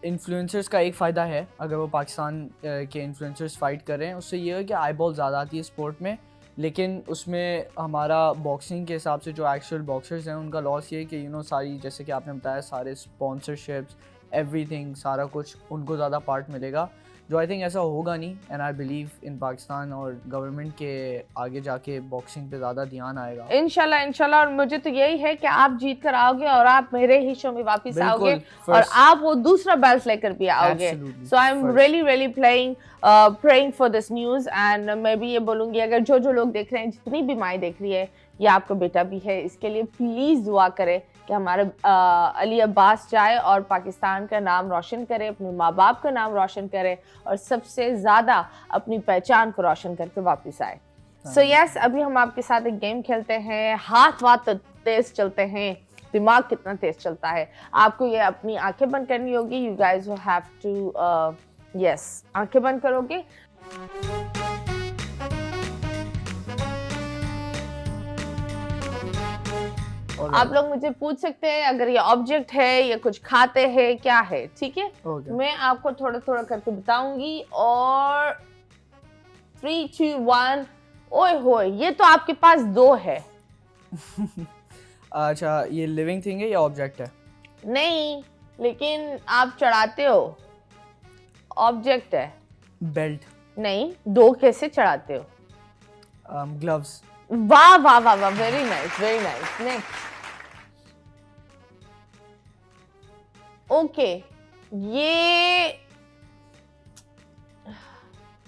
इन्फ्लुएंसर्स का एक फ़ायदा है, अगर वो पाकिस्तान के इन्फ्लुएंसर्स फाइट कर रहे हैं, उससे ये है कि आई बॉल ज़्यादा आती है स्पोर्ट में। लेकिन उसमें हमारा बॉक्सिंग के हिसाब से जो एक्चुअल बॉक्सर्स हैं, उनका लॉस ये है कि यू नो सारी, जैसे कि आपने बताया, सारे स्पॉन्सरशिप्स, एवरीथिंग, सारा कुछ उनको ज़्यादा पार्ट मिलेगा, जो आई थिंक ऐसा होगा नहीं। And I believe in Pakistan और गवर्नमेंट के आगे जाके बॉक्सिंग पे ज़्यादा ध्यान आएगा इंशाल्लाह। और मुझे तो यही है कि आप जीत कर आओगे और आप मेरे ही शो में वापस आओगे, और आप वो दूसरा बेल्ट लेकर भी आओगे। So I am really praying for this news. And मैं भी ये बोलूँगी, अगर जो लोग देख रहे हैं, जितनी भी माएँ देख रही है, या आपका बेटा भी है, इसके लिए प्लीज़ दुआ करें कि हमारे अली अब्बास जाए और पाकिस्तान का नाम रोशन करे, अपने माँ बाप का नाम रोशन करे और सबसे ज़्यादा अपनी पहचान को रोशन करके वापस आए। सो यस, अभी हम आपके साथ एक गेम खेलते हैं। हाथ वाथ तो तेज चलते हैं, दिमाग कितना तेज चलता है। आपको ये अपनी आंखें बंद करनी होगी। You guys will have to yes, आंखें बंद करोगे। आप लोग मुझे पूछ सकते हैं अगर ये ऑब्जेक्ट है, ये कुछ खाते हैं, क्या है, ठीक है? मैं आपको थोड़ा थोड़ा करके बताऊंगी और 3, 2, 1। ओए होए, ये तो आपके पास 2 है। अच्छा, ये लिविंग थिंग है या ऑब्जेक्ट है? नहीं, लेकिन आप चढ़ाते हो, ऑब्जेक्ट है। बेल्ट? नहीं, 2 कैसे चढ़ाते हो? ग्लव्स? वाह वाह वाह वाह, very nice very nice. Next. Okay, ये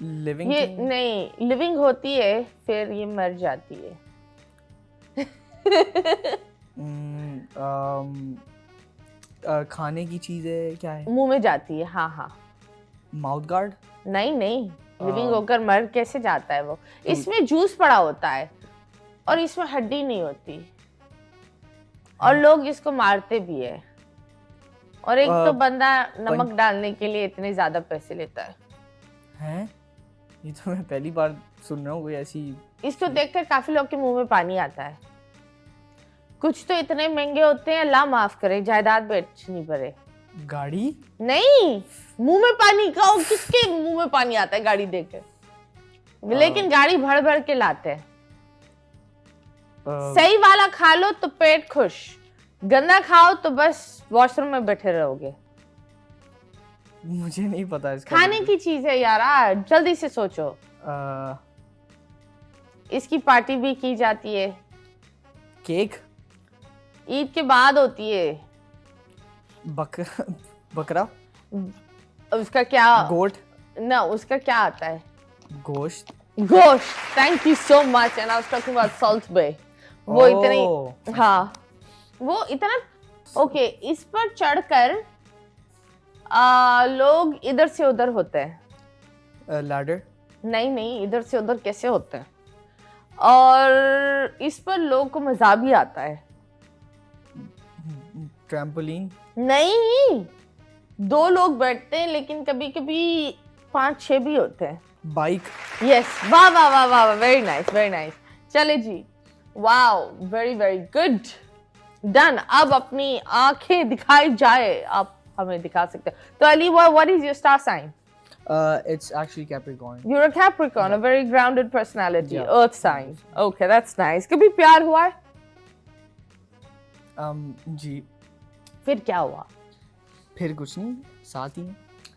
लिविंग ये थिंग? नहीं, लिविंग होती है फिर ये मर जाती है। खाने की चीज है, क्या है? मुंह में जाती है, हाँ हाँ। Mouth guard? नहीं नहीं, लिविंग होकर मर कैसे जाता है वो? इसमें जूस पड़ा होता है और इसमें हड्डी नहीं होती और लोग इसको मारते भी है। और एक तो बंदा नमक डालने के लिए इतने ज्यादा पैसे लेता है। हैं? ये तो मैं पहली बार सुन रहा हूँ कोई ऐसी। इसको देखकर काफी लोग के मुंह में पानी आता है। कुछ तो इतने महंगे होते हैं, अल्लाह माफ करे, जायदाद बेचनी पड़े। गाड़ी? नहीं, मुंह में पानी का, किसके मुंह में पानी आता है गाड़ी देखकर? लेकिन गाड़ी भर भर के लाते हैं। सही वाला खा लो तो पेट खुश, गंदा खाओ तो बस वॉशरूम में बैठे रहोगे। मुझे नहीं पता इसका। खाने की चीज है यार, जल्दी से सोचो। इसकी पार्टी भी की जाती है। केक? ईद के बाद होती है। बकरा? उसका क्या? गोट? ना, उसका क्या आता है? गोश्त? गोश्त, thank you so much. And I was talking about Salt Bae. वो इतनी, हाँ वो इतना। ओके, इस पर चढ़कर लोग इधर से उधर होते हैं। लैडर? नहीं नहीं, इधर से उधर कैसे होते हैं? और इस पर लोगों को मजा भी आता है। ट्रैम्पोलिन? नहीं, 2 लोग बैठते हैं लेकिन कभी कभी 5-6 भी होते हैं। बाइक? यस, वाह वाह वाह वाह, वेरी नाइस वेरी नाइस। चले जी, wow, very very good, done. अब अपनी आंखें दिखाई जाए, आप हमें दिखा सकते हैं। तो Ali, what is your star sign? It's actually Capricorn. You're a Capricorn, a very grounded personality, Yeah. earth sign. Okay, that's nice. कभी प्यार हुआ है? जी। फिर क्या हुआ? फिर कुछ नहीं, साथ ही।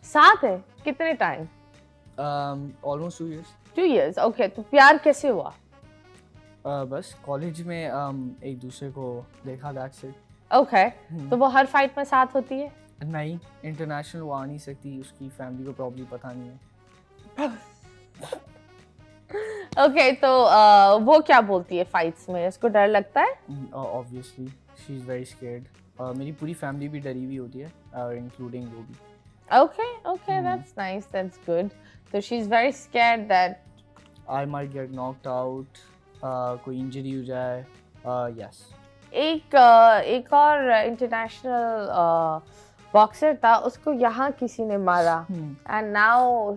साथ है? कितने time? Almost 2 years. 2 years, okay. तो प्यार कैसे हुआ? बस कॉलेज में एक दूसरे को देखा, that's it. Okay, तो वो हर फाइट में साथ होती है? नहीं, इंटरनेशनल वो आ नहीं सकती, उसकी फैमिली को प्रॉब्लम पता नहीं है। Okay, तो वो क्या बोलती है फाइट्स में? उसको डर लगता है? Obviously, she is very scared. मेरी पूरी फैमिली भी डरी हुई होती है, इंक्लूडिंग वो भी। Okay, that's nice, that's good. So she's very scared that I might get knocked out, कोई इंजरी हो जाए, yes. एक और इंटरनेशनल बॉक्सर था, उसको यहाँ किसी ने मारा, and now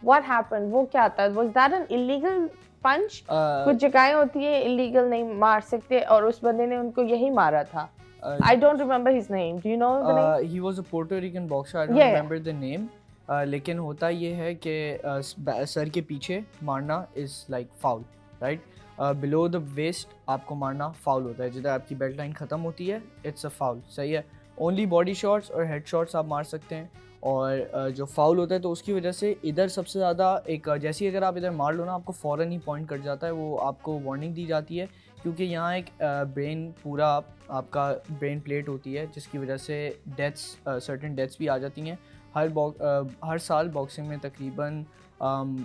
what happened? वो क्या था? Was that an illegal punch? कुछ जगहें होती है illegal नहीं मार सकते, और उस बंदे ने उनको यही मारा था। I don't remember his name. Do you know the name? He was a Puerto Rican boxer. I don't remember the name. लेकिन होता ये है कि सर के पीछे मारना is like foul, right? Below the waist आपको मारना फाउल होता है, जिधर आपकी बेल्ट लाइन ख़त्म होती है, it's a foul, सही है। ओनली बॉडी शॉट्स और हेड शॉट्स आप मार सकते हैं, और जो फाउल होता है तो उसकी वजह से इधर सबसे ज़्यादा एक जैसे अगर आप इधर मार लो ना, आपको फ़ौरन ही पॉइंट कट जाता है, वो आपको वार्निंग दी जाती है, क्योंकि यहाँ एक ब्रेन पूरा आपका ब्रेन प्लेट होती है, जिसकी वजह से डेथ्स सर्टेन डेथ्स भी आ जाती हैं। हर साल बॉक्सिंग में तकरीबन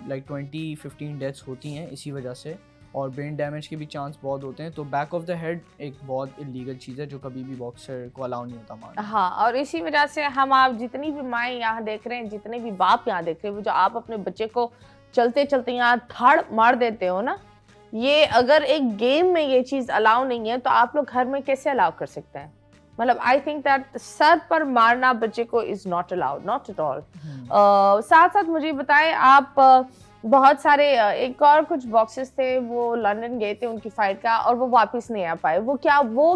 लाइक 20-15 डेथ्स होती हैं इसी वजह से। और ब्रेन डैमेज के भी चांस बहुत होते हैं। तो बैक ऑफ द हेड एक बहुत इलीगल चीज़ है जो कभी भी बॉक्सर को अलाउ नहीं होता मारना। हाँ, और इसी वजह से हम आप जितनी भी माएँ यहाँ देख रहे हैं, जितने भी बाप यहाँ देख रहे हैं, वो जो आप अपने बच्चे को चलते चलते यहाँ धाड़ मार देते हो ना, ये अगर एक गेम में ये चीज़ अलाउ नहीं है तो आप लोग घर में कैसे अलाउ कर सकते हैं? मतलब आई थिंक दैट सर पर मारना बच्चे को is not allowed, not at all. साथ साथ मुझे बताएं, आप बहुत सारे एक और कुछ बॉक्सर्स थे वो लंदन गए थे उनकी फाइट का और वो वापस नहीं आ पाए। वो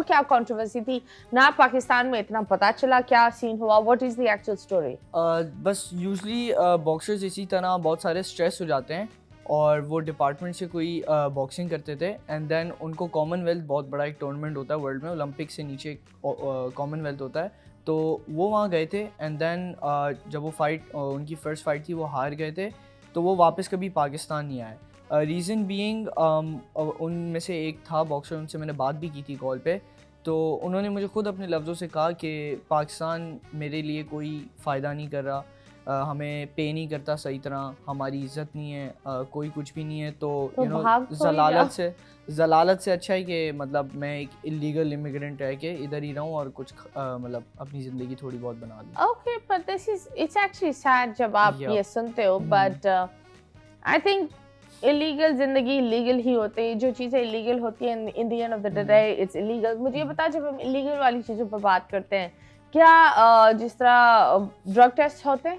क्या कंट्रोवर्सी थी ना? पाकिस्तान में इतना पता चला, क्या सीन हुआ? What is the actual story? बस यूजली बॉक्सर्स इसी तरह बहुत सारे स्ट्रेस हो जाते हैं और वो डिपार्टमेंट से कोई बॉक्सिंग करते थे एंड देन उनको कॉमनवेल्थ, बहुत बड़ा एक टूर्नामेंट होता है वर्ल्ड में, ओलंपिक से नीचे कॉमनवेल्थ होता है, तो वो वहाँ गए थे एंड देन जब वो फाइट उनकी फर्स्ट फाइट थी वो हार गए थे, तो वो वापस कभी पाकिस्तान नहीं आए। रीज़न बीइंग उनमें से एक था बॉक्सर, उनसे मैंने बात भी की थी कॉल पे, तो उन्होंने मुझे खुद अपने लफ्ज़ों से कहा कि पाकिस्तान मेरे लिए कोई फ़ायदा नहीं कर रहा, हमें पे नहीं करता सही तरह, हमारी इज़्ज़त नहीं है, कोई कुछ भी नहीं है, तो यू नो ज़लालत से अच्छा है कि मतलब मैं एक इलीगल इमिग्रेंट रह के इधर ही रहूँ और कुछ मतलब अपनी ज़िंदगी थोड़ी बहुत बना लूँ। Okay, but this is it's actually sad जब आप ये सुनते हो, बट आई थिंक इलीगल जिंदगी इलीगल ही होती है। जो चीज़ें इलीगल होती हैं in the end of the day it's illegal. मुझे ये बता, जब हम इलीगल वाली चीज़ों पर बात करते हैं, क्या जिस तरह ड्रग टेस्ट होते हैं?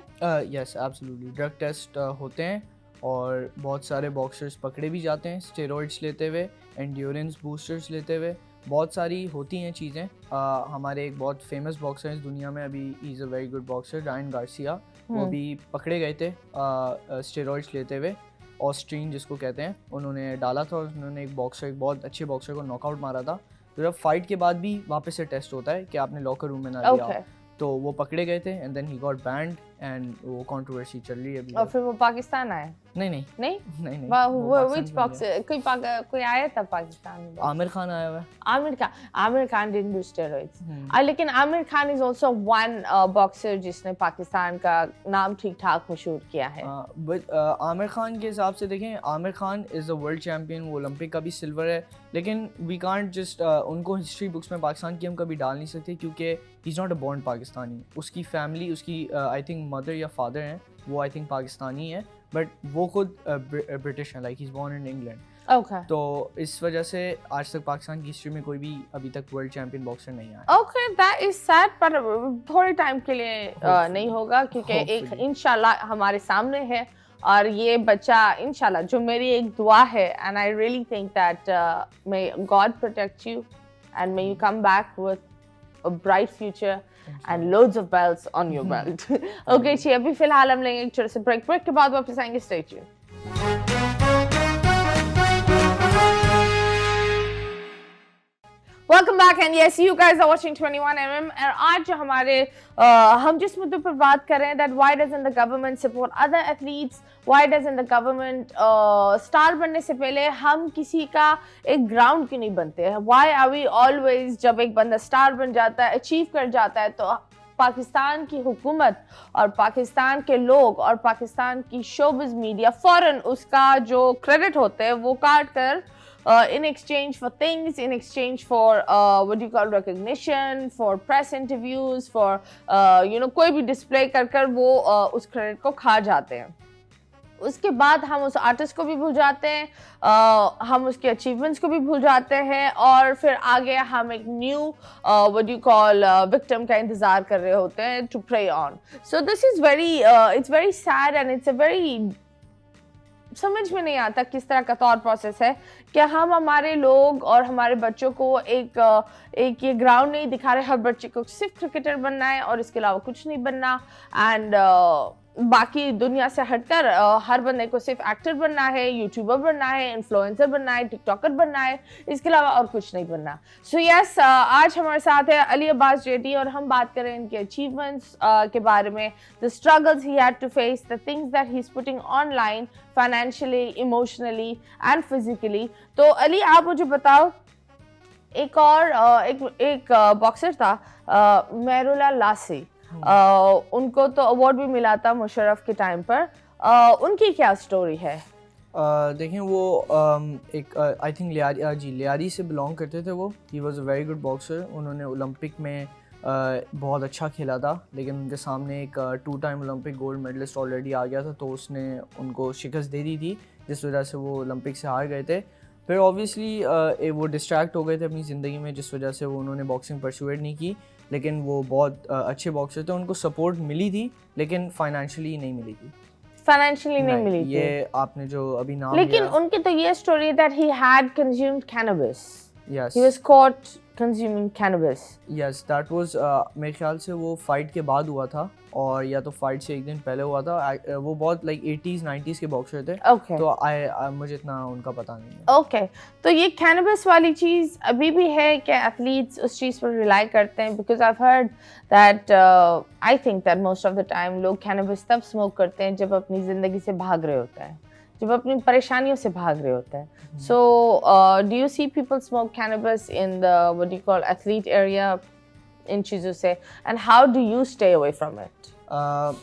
यस एब्सोल्युटली, ड्रग टेस्ट होते हैं और बहुत सारे बॉक्सर्स पकड़े भी जाते हैं स्टेरॉइड्स लेते हुए, एंड्योरेंस बूस्टर्स लेते हुए, बहुत सारी होती हैं चीज़ें। हमारे एक बहुत फेमस बॉक्सर हैं इस दुनिया में अभी, ही is a very good boxer, Ryan Garcia, वो भी पकड़े गए थे स्टेरॉइड्स लेते हुए, ऑस्ट्रीन जिसको कहते हैं, उन्होंने डाला था और उन्होंने एक बहुत अच्छे बॉक्सर को नॉकआउट मारा था। तो जब फाइट के बाद भी वापस से टेस्ट होता है कि आपने लॉकर रूम में ना लिया, तो वो पकड़े गए थे and then he got banned and वो कंट्रोवर्सी चल रही है अभी। और फिर वो पाकिस्तान आए? नहीं व्हिच बॉक्सर, कोई आया था पाकिस्तान में? आमिर खान आया हुआ है। Aamir Khan didn't do steroids, लेकिन Aamir Khan is also one boxer जिसने पाकिस्तान का नाम ठीक ठाक मशहूर किया है। बट आमिर खान के हिसाब से देखें, Aamir Khan is a world champion, वो ओलंपिक का भी सिल्वर है, लेकिन वी कांट जस्ट उनको हिस्ट्री बुक्स में पाकिस्तान की हम कभी डाल नहीं सकते क्योंकि he is not a born Pakistani. उसकी फैमिली, उसकी आई थिंक मदर या फादर हैं, वो आई थिंक पाकिस्तानी है, बट वो खुद ब्रिटिश हैं, like he is born in England. Okay. तो इस वजह से आज तक पाकिस्तान की हिस्ट्री में कोई भी अभी तक वर्ल्ड चैंपियन बॉक्सर नहीं आया। Okay, that is sad, पर थोड़े टाइम के लिए नहीं होगा क्योंकि एक इंशाल्लाह हमारे सामने है और ये बच्चा इंशाल्लाह, जो मेरी एक दुआ है, and I really think that may God protect you and may you come back with a bright future and loads of belts on your belt. Okay जी, अभी फिलहाल हम लेंगे एक छोटे से ब्रेक के बाद वापस आएंगे। Stay tuned. Welcome back and yes, you guys are watching 21mm and आज जो हमारे हम जिस मुद्दे पर बात कर रहे हैं, that why doesn't the government support other athletes, why doesn't the government star बनने से पहले हम किसी का एक ग्राउंड क्यों नहीं बनते हैं? Why are we always, जब एक बंदा स्टार बन जाता है, अचीव कर जाता है, तो पाकिस्तान की हुकूमत और पाकिस्तान के लोग और पाकिस्तान की शोबिज़ मीडिया फौरन उसका जो क्रेडिट होते हैं वो काट कर in exchange for things, in exchange for what do you call recognition, for press interviews, for कोई भी डिस्प्ले कर कर वो उस क्रेडिट को खा जाते हैं। उसके बाद हम उस आर्टिस्ट को भी भूल जाते हैं, हम उसके अचीवमेंट्स को भी भूल जाते हैं और फिर आगे हम एक new what you call victim का इंतज़ार कर रहे होते हैं to prey on. So this is very it's very sad and it's a very, समझ में नहीं आता किस तरह का थॉट प्रोसेस है कि हम हमारे लोग और हमारे बच्चों को एक ये ग्राउंड नहीं दिखा रहे। हर बच्चे को सिर्फ क्रिकेटर बनना है और इसके अलावा कुछ नहीं बनना, एंड बाकी दुनिया से हटकर हर बंदे को सिर्फ एक्टर बनना है, यूट्यूबर बनना है, इन्फ्लुएंसर बनना है, टिकटॉकर बनना है, इसके अलावा और कुछ नहीं बनना। सो यस, आज हमारे साथ है अली अब्बास जेटी और हम बात करें इनके अचीवमेंट्स के बारे में, the struggles he had to face, the things that he is putting online financially, emotionally and physically. तो अली, आप मुझे बताओ, एक और एक बॉक्सर था मेहरुल्लाह लासी, उनको तो अवार्ड भी मिला था मुशर्रफ के टाइम पर, उनकी क्या स्टोरी है? देखें वो एक आई थिंक लियारी से बिलोंग करते थे वो. He was a very good boxer. उन्होंने ओलंपिक में बहुत अच्छा खेला था, लेकिन उनके सामने एक 2 time Olympic gold medallist already आ गया था, तो उसने उनको शिकस्त दे दी थी, जिस वजह से वो ओलंपिक से हार गए थे. फिर ऑब्वियसली वो डिस्ट्रैक्ट हो गए थे अपनी ज़िंदगी में, जिस वजह से वो उन्होंने बॉक्सिंग परस्यूएट नहीं की. लेकिन वो बहुत अच्छे बॉक्सर थे, उनको सपोर्ट मिली थी, लेकिन फाइनेंशियली नहीं मिली थी. फाइनेंशियली नहीं मिली थी. ये आपने जो अभी नाम लेकिन लिया. उनकी तो ये story that he had consumed cannabis. Yes he was cot consuming cannabis. Yes that was मेरे ख्याल से वो फाइट के बाद हुआ था, और या तो फाइट से एक दिन पहले हुआ था. वो बहुत लाइक 80s 90s के बॉक्सर थे. ओके. तो मुझे इतना उनका पता नहीं है. ओके. तो ये कैनबिस वाली चीज़ अभी भी है कि एथलीट्स उस चीज़ पर रिलाई करते हैं? Because I heard that I think that most of the time लोग कैनबिस तब स्मोक करते हैं जब अपनी ज़िंदगी से भाग रहे होते हैं, जब अपनी परेशानियों से भाग रहे होते हैं. So do you see people smoke cannabis in the what do you call athlete area in चीज़ों से, and how do you stay away from it?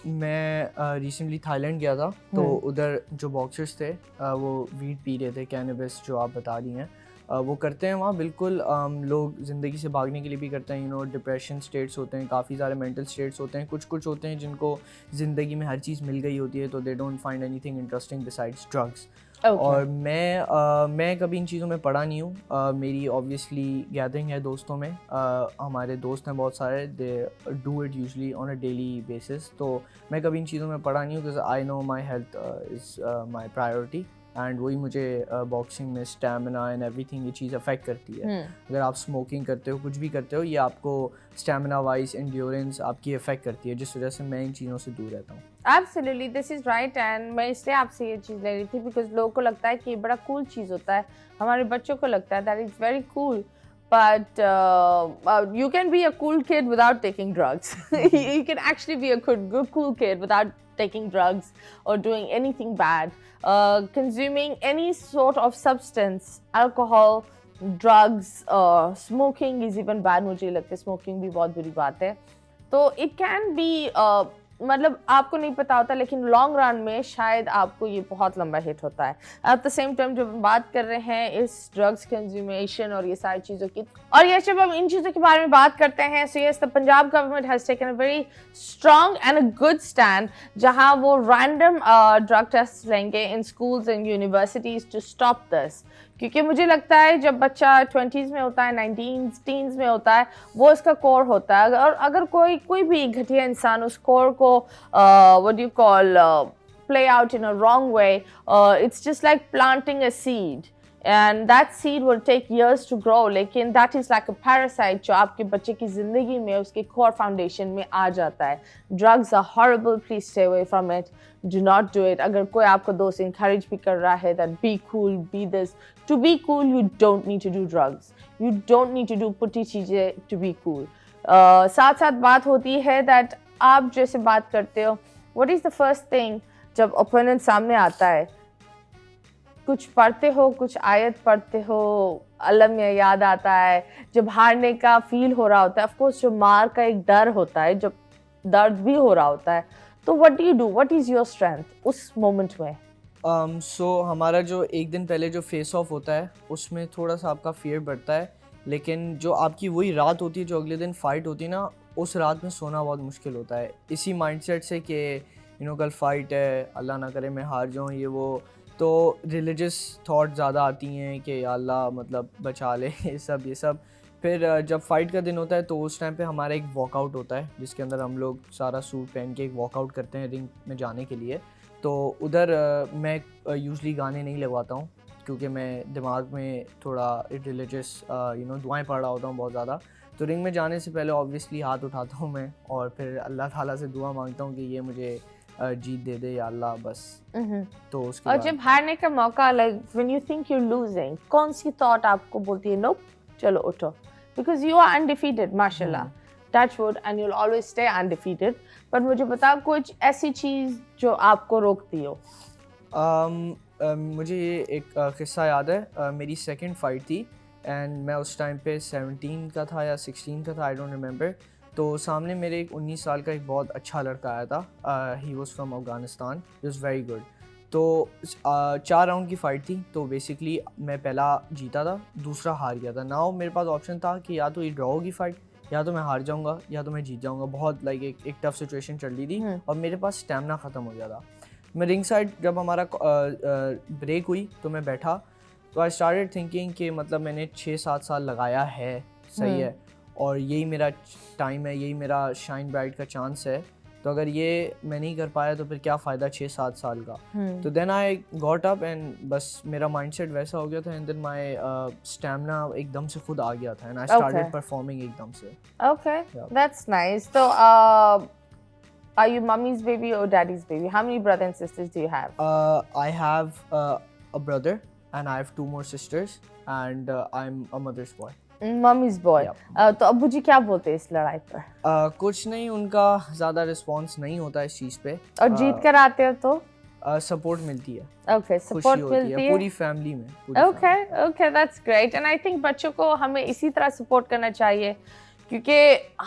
मैं रिसेंटली थाईलैंड गया था, तो उधर जो बॉक्सर्स थे वो वीड पी रहे थे, कैनबिस जो आप बता रही हैं. वो करते हैं वहाँ बिल्कुल. लोग ज़िंदगी से भागने के लिए भी करते हैं. डिप्रेशन स्टेट्स होते हैं, काफ़ी सारे मेंटल स्टेट्स होते हैं. कुछ होते हैं जिनको ज़िंदगी में हर चीज़ मिल गई होती है, तो they don't find anything interesting besides drugs. और मैं कभी इन चीज़ों में पड़ा नहीं हूँ. मेरी ऑब्वियसली गैदरिंग है दोस्तों में. हमारे दोस्त हैं बहुत सारे, they do it usually on a daily basis. तो मैं कभी इन चीज़ों में पड़ा नहीं हूँ, because I know my health is my priority. And वही मुझे बॉक्सिंग में स्टैमिना एंड एवरीथिंग ये चीज़ अफेक्ट करती है. अगर आप स्मोकिंग करते हो, कुछ भी करते हो, ये आपको स्टैमिना वाइज एंड्योरेंस आपकी अफेक्ट करती है, जिस वजह से मैं इन चीज़ों से दूर रहता हूँ. Absolutely, this is right. And मैं इसलिए आपसे ये चीज़ ले रही थी बिकॉज लोगों को लगता है कि ये बड़ा कूल चीज़ होता है. हमारे बच्चों को लगता है that is very cool. But you can be a cool kid without taking drugs. You can actually be a good cool kid without taking drugs or doing anything bad. Consuming any sort of substance, alcohol, drugs, smoking is even bad. मुझे लगता है smoking भी बहुत बुरी बात है. तो it can be मतलब आपको नहीं पता होता, लेकिन लॉन्ग रन में शायद आपको ये बहुत लंबा हिट होता है. एट द सेम टाइम जब हम बात कर रहे हैं इस ड्रग्स कंज्यूमेशन और ये सारी चीज़ों की, और ये जब हम इन चीज़ों के बारे में बात करते हैं, so yes, the Punjab government has taken a very strong and a good stand, जहाँ वो रैंडम ड्रग टेस्ट लेंगे in schools and universities to stop this. क्योंकि मुझे लगता है जब बच्चा 20s में होता है, 19s टीन्स में होता है, वो इसका कोर होता है. और अगर कोई भी घटिया इंसान उस कोर को what do you call play out in a wrong way, it's just like planting a seed, and that seed will take years to grow. लेकिन that is like a parasite जो आपके बच्चे की ज़िंदगी में उसके core foundation में आ जाता है. Drugs are horrible, please stay away from it. Do not do it. अगर कोई आपको दोस्त encourage भी कर रहा है that be cool, be this. To be cool, you don't need to do drugs. You don't need to do putty चीज़ें to be cool. साथ साथ बात होती है that आप जैसे बात करते हो, what is the first thing जब ओपोनेंट सामने आता है? कुछ पढ़ते हो, कुछ आयत पढ़ते हो, अल्लाह में याद आता है, जब हारने का फील हो रहा होता है, ऑफ कोर्स जो मार का एक डर होता है, जब दर्द भी हो रहा होता है, तो what do you do, what is your strength उस मोमेंट में? सो हमारा जो एक दिन पहले जो फेस ऑफ होता है, उसमें थोड़ा सा आपका फियर बढ़ता है. लेकिन जो आपकी वही रात होती है जो अगले दिन फाइट होती है ना, उस रात में सोना बहुत मुश्किल होता है, इसी माइंडसेट से कि कल फाइट है, अल्लाह ना करे मैं हार जाऊँ, ये वो. तो रिलीजियस थॉट ज़्यादा आती हैं कि अल्लाह मतलब बचा ले, ये सब. फिर जब फाइट का दिन होता है, तो उस टाइम पे हमारा एक वॉकआउट होता है, जिसके अंदर हम लोग सारा सूट पहन के एक वॉकआउट करते हैं रिंग में जाने के लिए. तो उधर मैं यूजली गाने नहीं लगवाता हूँ, क्योंकि मैं दिमाग में थोड़ा रिलीजियस दुआएं पढ़ रहा होता हूँ बहुत ज़्यादा. तो रिंग में जाने से पहले ऑब्वियसली हाथ उठाता हूँ मैं, और फिर अल्लाह ताला से दुआ मांगता हूँ कि ये मुझे जीत दे दे या अल्लाह, बस. तो उसके और बाद जब हारने का मौका, like when you think you are losing, कौन सी थॉट आपको बोलती है नो चलो उठो? बिकॉज यू आर अनडिफीटेड माशाल्लाह, touch wood, and you will always stay undefeated. पर मुझे बताओ कुछ ऐसी चीज़ जो आपको रोकती हो. मुझे ये एक किस्सा याद है. मेरी सेकंड फाइट थी, एंड मैं उस टाइम पे 17 का था या 16 का था, आई डोंट रिमेंबर. तो सामने मेरे एक 19 साल का एक बहुत अच्छा लड़का आया था. He was from Afghanistan, he was very good. तो 4 राउंड की फ़ाइट थी, तो बेसिकली मैं पहला जीता था, दूसरा हार गया था। नाउ मेरे पास ऑप्शन था कि या तो ये ड्रॉ होगी फ़ाइट, या तो मैं हार जाऊंगा, या तो मैं जीत जाऊंगा। बहुत लाइक एक टफ सिचुएशन चल रही थी और मेरे पास स्टैमिना ख़त्म हो गया था। मैं रिंग साइड जब हमारा ब्रेक हुई तो मैं बैठा, तो आई स्टार्टेड थिंकिंग कि मतलब मैंने 6-7 साल लगाया है, सही है, और यही मेरा टाइम है, यही मेरा शाइन ब्राइट का चांस है। तो अगर ये मैं नहीं कर पाया तो फिर क्या फ़ायदा 6-7 साल का। तो then I got up and बस मेरा माइंडसेट वैसा हो गया था, एंड देन माय स्टैमिना एकदम से खुद आ गया था, एंड आई स्टार्टेड परफॉर्मिंग एकदम से। Okay, that's nice. So, are you mommy's baby or daddy's baby? How many brothers and sisters do you have? I have a brother and I have 2 more sisters, and I'm a mother's boy. Mommy's boy. तो अब्बू जी क्या बोलते हैं इस लड़ाई पर? कुछ नहीं, उनका ज़्यादा रिस्पॉन्स नहीं होता इस चीज़ पे। और जीत कर आते हो तो? सपोर्ट मिलती है। Okay, support मिलती है पूरी फैमिली में। Okay, that's great. And I think बच्चों को हमें इसी तरह सपोर्ट करना चाहिए, क्योंकि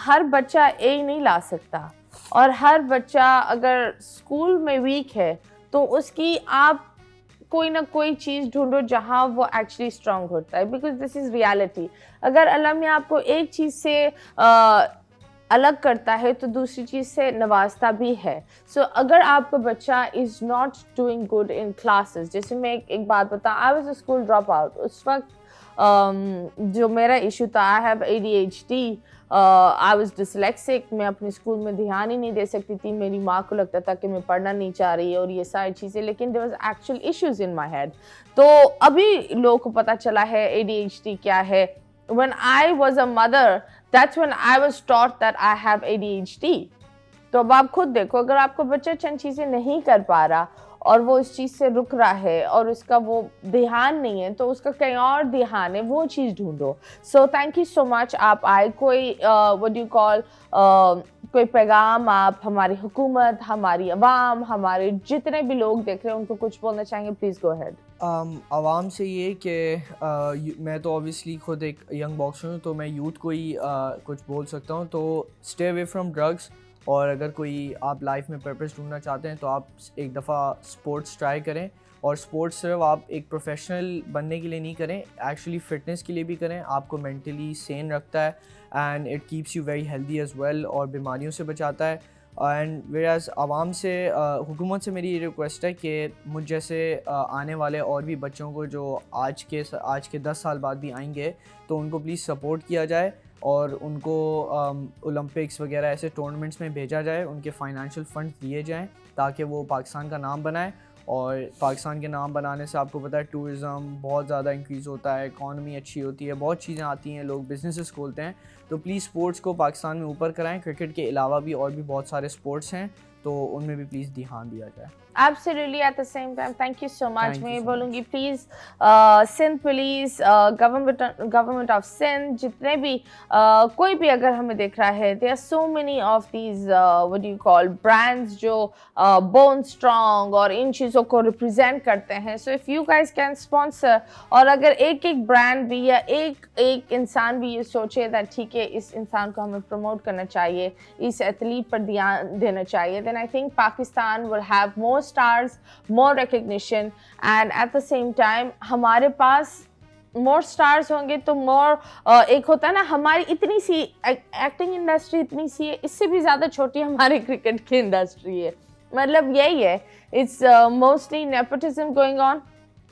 हर बच्चा ए नहीं ला सकता, और हर बच्चा अगर स्कूल में वीक है तो उसकी आप कोई ना कोई चीज़ ढूंढो जहाँ वो एक्चुअली स्ट्रांग होता है, बिकॉज दिस इज़ रियलिटी। अगर अल्लाह ने आपको एक चीज़ से अलग करता है तो दूसरी चीज़ से नवाजता भी है। सो अगर आपका बच्चा is not doing good in classes, जैसे मैं एक बात बताऊँ, I was a school drop out. उस वक्त जो मेरा इशू था, I have ADHD, I was dyslexic, मैं अपने स्कूल में ध्यान ही नहीं दे सकती थी। मेरी माँ को लगता था कि मैं पढ़ना नहीं चाह रही और ये सारी चीज़ें, लेकिन there was actual issues in my head. तो अभी लोगों को पता चला है ADHD क्या है। When I was a mother, that's when I was taught that I have ADHD. तो अब आप खुद देखो, अगर आपका बच्चा चंद चीज़ें नहीं कर पा रहा और वो इस चीज़ से रुक रहा है और उसका वो ध्यान नहीं है, तो उसका कहीं और ध्यान है, वो चीज़ ढूंढो। So thank you so much, आप आए। कोई व्हाट यू कॉल कोई पैगाम आप हमारी हुकूमत, हमारी अवाम, हमारे जितने भी लोग देख रहे हैं उनको कुछ बोलना चाहेंगे? Please go ahead. आवाम से ये कि मैं तो ऑब्वियसली खुद एक यंग बॉक्सर हूँ, तो मैं यूथ को ही कुछ बोल सकता हूँ। तो स्टे अवे फ्रॉम ड्रग्स, और अगर कोई आप लाइफ में पर्पस ढूंढना चाहते हैं तो आप एक दफ़ा स्पोर्ट्स ट्राई करें। और स्पोर्ट्स सिर्फ आप एक प्रोफेशनल बनने के लिए नहीं करें, एक्चुअली फ़िटनेस के लिए भी करें। आपको मेंटली सेन रखता है, and it keeps you very healthy as well, और बीमारियों से बचाता है। एंड वेराज आवाम से, हुकूमत से मेरी ये रिक्वेस्ट है कि मुझ जैसे आने वाले और भी बच्चों को जो आज के 10 साल बाद भी आएंगे, तो उनको प्लीज़ सपोर्ट किया जाए और उनको ओलंपिक्स वगैरह ऐसे टूर्नामेंट्स में भेजा जाए, उनके फाइनेंशियल फंड दिए जाएं ताकि वो पाकिस्तान का नाम बनाएं। और पाकिस्तान के नाम बनाने से आपको पता है टूरिज़म बहुत ज़्यादा इंक्रीज़ होता है, इकॉनमी अच्छी होती है, बहुत चीज़ें आती हैं, लोग बिजनेसेस खोलते हैं। तो प्लीज़ स्पोर्ट्स को पाकिस्तान में ऊपर कराएं। क्रिकेट के अलावा भी और भी बहुत सारे स्पोर्ट्स हैं, तो उनमें भी प्लीज़ ध्यान दिया जाए। Absolutely, at the same time, thank you so much. मैं बोलूँगी please Sindh police, government of Sindh, जितने भी कोई भी अगर हमें देख रहा है, there are so many of these what do you call brands जो bone strong और इन चीज़ों को रिप्रेजेंट करते हैं। So if you guys can sponsor, और अगर एक ब्रांड भी या एक इंसान भी ये सोचे that ठीक है इस इंसान को हमें प्रमोट करना चाहिए, इस एथलीट पर ध्यान देना चाहिए, then I think Pakistan will have more stars, more recognition, and at the same time हमारे पास more stars होंगे तो more एक होता है ना, हमारी इतनी सी एक्टिंग इंडस्ट्री इतनी सी है, इससे भी ज़्यादा छोटी हमारी क्रिकेट की इंडस्ट्री है। मतलब यही है, it's mostly nepotism going on,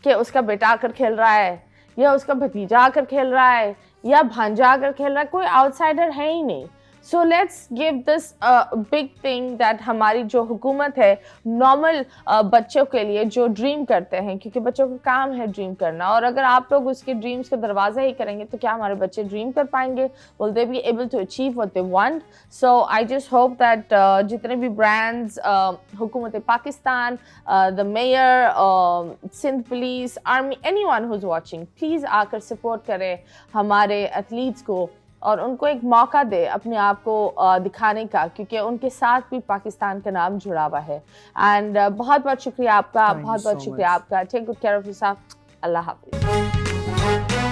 कि उसका बेटा आकर खेल रहा है या उसका भतीजा आकर खेल रहा है या भांजा आकर खेल रहा है, कोई आउटसाइडर है ही नहीं। So let's give this big thing that हमारी जो हुकूमत है नॉर्मल बच्चों के लिए जो ड्रीम करते हैं, क्योंकि बच्चों का काम है ड्रीम करना, और अगर आप लोग उसके ड्रीम्स का दरवाज़ा ही करेंगे तो क्या हमारे बच्चे ड्रीम कर पाएंगे? Will they be able to achieve what they want? So I just hope that जितने भी ब्रांड्स, हुकूमत Pakistan, the mayor, Sindh police, army, anyone who is watching, please आकर सपोर्ट करें हमारे एथलीट्स को और उनको एक मौका दे अपने आप को दिखाने का, क्योंकि उनके साथ भी पाकिस्तान का नाम जुड़ा हुआ है। एंड बहुत बहुत शुक्रिया आपका, बहुत बहुत शुक्रिया आपका। Take good care of yourself. अल्लाह हाफिज़।